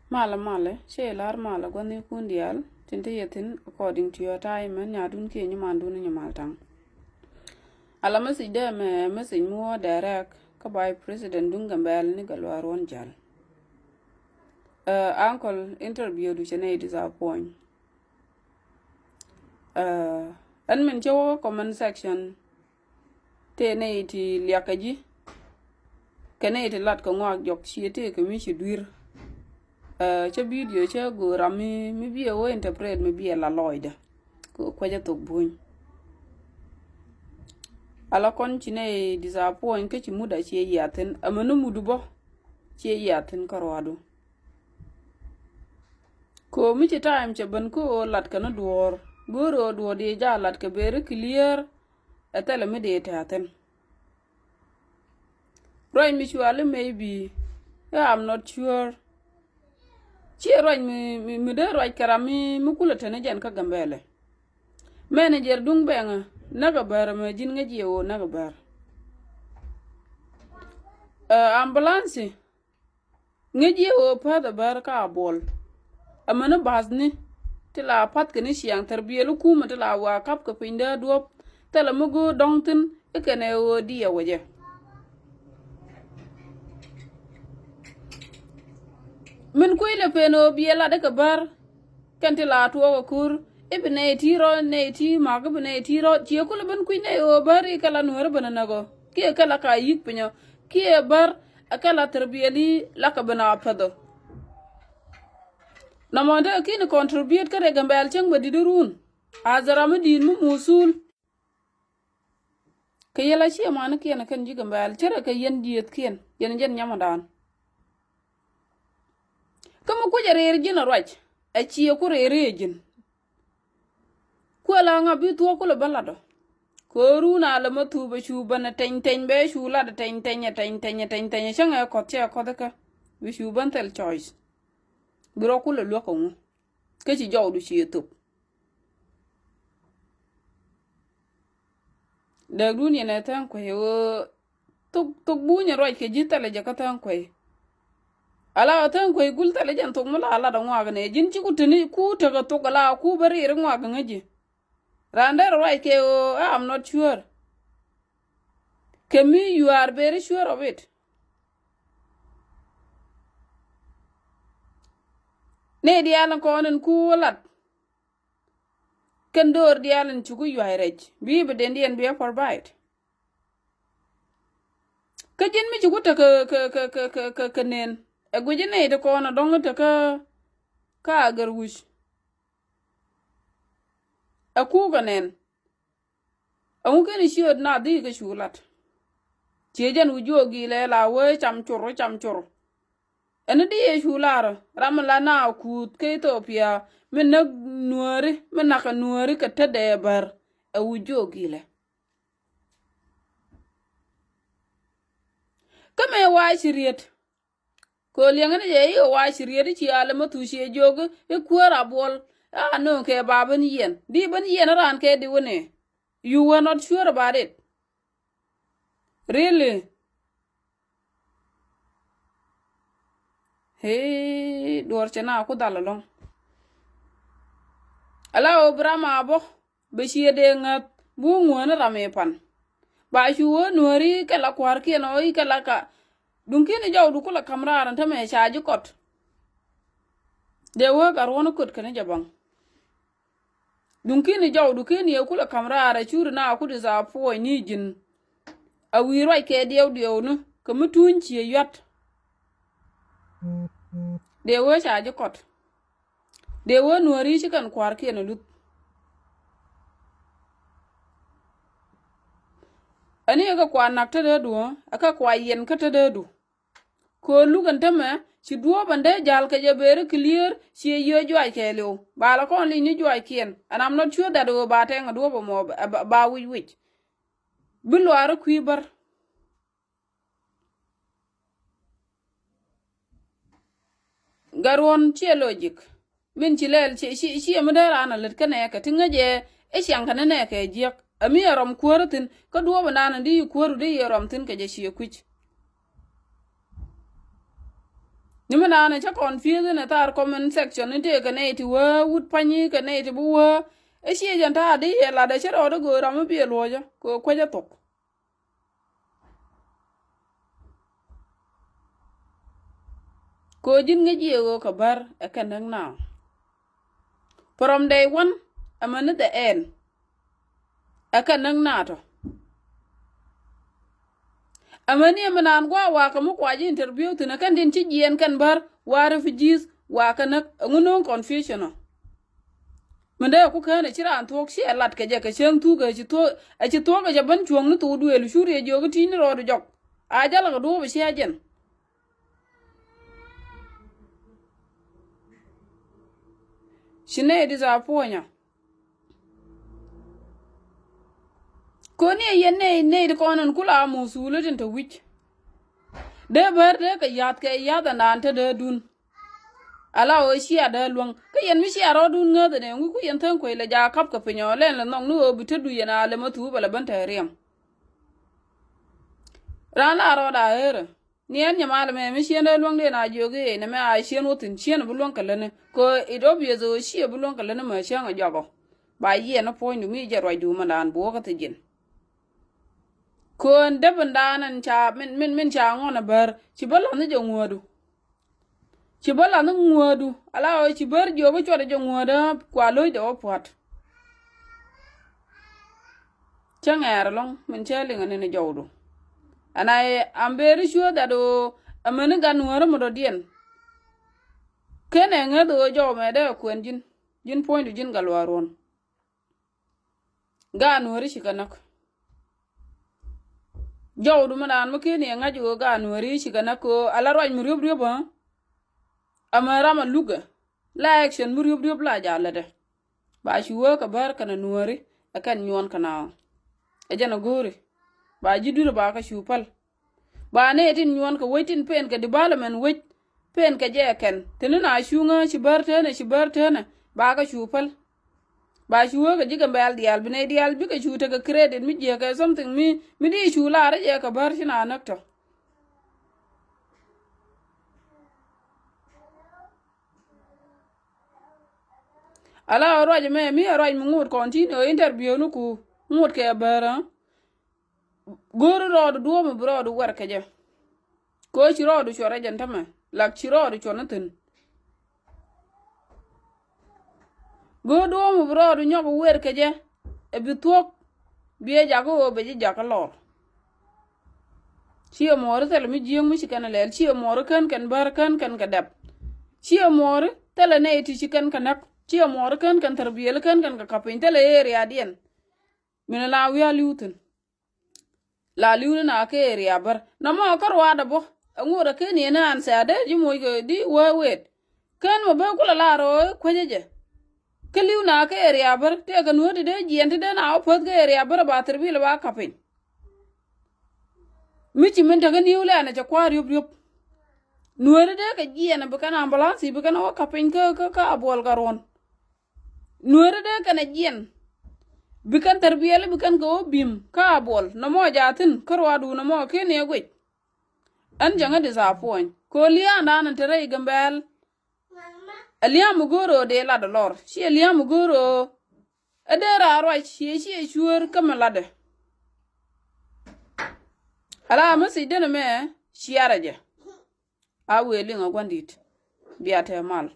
Mala mala, she lar mala gwani kundial, tinte yetin according to your time and yadun ke nyamandun nyamaltang. Alamasi de me message mo direct ka by President Dungambel ni galwaron jal. Uncle interview du chene disappoint. And min chawo comment section te ne iti liakaji. Kene iti lat ko ngwag jok chiete ke mi shidwir. Cha video cha go rami mi bia wo interpret mi bia la loida ko kwaja tok buny ala kon chine disappoint ke chimuda che yaten amanu mudu bo che yaten karwado ko mi chi time che ban ko lat kana duor goro duor de ja lat ke bere clear atela mi de taten right mi chuale maybe I'm not sure. Chi roi mi de roi karami mi kula tane jan ka gambele. Manager dung benga naga bar me jin nga jewo naga bar. Ambulance nga jewo pa da bar ka bol. Amana bazni tila pat kani siang tarbiyelu kuma tila wa kap ka pinda duop tala mugo dongtin ikene wo diya waje. Min kuile peno biela de kabar kanti la tuwa kur ibne tiro ne ti mag bne tiro ti ko ben kuine o bari kala nuwer bananago ki kala ka yik penyo ki bar akala tarbiyali la ka bana pado namonde ki ni contribute kare gambal cheng badidurun azara medin mu musul kayela chi amana ki na kan ji gambal chere ka yen diet kien yen jen nyamadan kama ko jare jina rwach a chi ko rere jin ko la nga bi to ko le balado ko runa la matu ba shu bana ten be shu la da ten shanga ko che ko ka bi shu ban tel choice biro ko le lo ko mu ke ci jaw du ci youtube da dunya na tan ko yo tuk bunya rwach ke jita le jakatan ko ala tan ko gulta le jan tok mala ala da ngwa ne jin ci kutini ku ta ga to kala ku bari irin ngwa ga ngaji randar right ke I'm not sure kemi you are very sure of it ne dialan ko nen ku lat ken dor dialan ci ku yuairej bi be den dien be for bite ka jin mi ci ku ta ka nen e gujine de ko na dong ta ka garwush aku ganen amu ken shiod na di ga shulat jejan ujogi le la we cham churu ene di e shulara ramla na ku ke Ethiopia min na nuori min na ka nuori ka tede bar e ujogi le kame wa shiriet ko liangane je wa shiriet ci ala matu she jog e kuara bol no ke baban yen di ban yen ran ke di wone you were not sure about it really hey dor chena ku dalalong ala obrama bo be shiede ngat bu ngwana rame pan ba shuwo nori kala kwar ke no i kala ka dunkini jawdu kula kamraran ta me shaji kot de wo garwono kot kana jabang dunkini jawdu kini e kula kamrara churu na ku de za po ni jin a wiro ke dew no ka mutunci yot de wo shaji kot de wo nori shi kan kwar ke no lut ani ga kwa nakta de do aka kwa yen ka te de do ko lugan tama ci duo bande jal ke jabere clear ci yo joy ke lo bala kon li ni joy kien and I'm not sure that o ba te ngado bo mo ba wi bilu ara kwibar garon ci logic min ci lel ci amdara na let kana ka tinga je e shanka ne ke jek ami yarom kuoratin ka duo banana di kuoru di yarom tin ke je shi kuch ni mana na cha confuse na tar comment section ni te ka ne ti wa wut panyi ka ne ti bu wa e shi jan ta de ye la da chero do go ra mu bi lo ja ko ko ja tok ko jin nga ji go ka bar e ka nang na from day one amana the end e ka nang na to amani manan gwa wa ka mu kwa ji interview tuna kan din ci jiyen kan bar wa refugees wa kana ngunon confusion manda ku kana cira an tok shi alat ka je ka chen tu ga ci to a ci to ga ban chuong ni tu du el shure jo ga tin ro do jok a jala ga do be shi ajen shine di za ponya ko ne yenne ne de konon kula musulatin ta wich de ber de ka yat nan ta de dun ala o shi ada luang ka yen mi shi aro dun nga de ngu ku yen tan ko le ja kap ka pinyo len la nong nu obu te du yana le matu bala ban ta rem ran la ro da ere ni en nyama le me shi en luang de na joge ne me a shi no tin shi en bu luang ka le ko ido bi zo shi bu luang ka le ma shi nga jogo ba yi na point mi je roi du ma dan bo ka te jin ko ndeben danan cha min cha ngona ber ci bala ni jo ngodu ci bala ni ngodu ala o ci ber jo bo chode jo ngoda kwa loy de opot changer long min chele ngane ne jawdu ana amberi sure that do amene gan wara mo do dien kene ngado jo me de kwen jin point jin galwaron gan wari shi kanak jawdu manan mo kene ngaji go gan wari shi kanak ko ala roj mu ryob ha amara ma luga la action mu ryob la jalla de ba shi wo ka bar kana nuwari akan nyon kana e jana gore ba jiduro ba ka shupal ba ne tin nyon ka wetin pen ka development wet pen ka je ken tinuna shunga shi bar tane ba ka shupal ba shi wo ka jiga mbal dial bine dial bi ka shuta ka credit mi je ka something mi di shula ra je ka bar shi na nakto ala roje me mi roj mu ngut continue interview nu ku ngut ke bara goro rodo duo mu brodo war ke je ko ci rodo chore jantama lak ci rodo chonatin go do mu brodo nyobo wer ke je e bi tok bi jago be je jakalo ci amore tel mi jeng mi ci kana lel ci amore kan bar kan kadab ci amore tel ne ti ci kan kanak ci amor kan tarbiyel kan ka kapin tele area dien min la wi aliutun la liu na ke area bar na mo karwa da bo ngura ke ni na an sa de ji moy go di wa wet kan mo ba kula la ro ko jeje ke liu na ke area bar te ga no de jien de na o pot ke area bar ba tarbil ba kapin mi ci min ta ga niu la na ja kwar yob nuere de ka jien ba kana ambulance ba kana kapin ka abol garon nuere de kana jien bikan tarbiyale bikan go bim ka bol na mo jatin karwa du na mo ke ne gwe an janga disappoint ko liya na tere gambel aliya mugoro de la dolor shi aliya mugoro adera ro shi shuur kamala de ala masi de me shiara je a weli ngwandit biate mal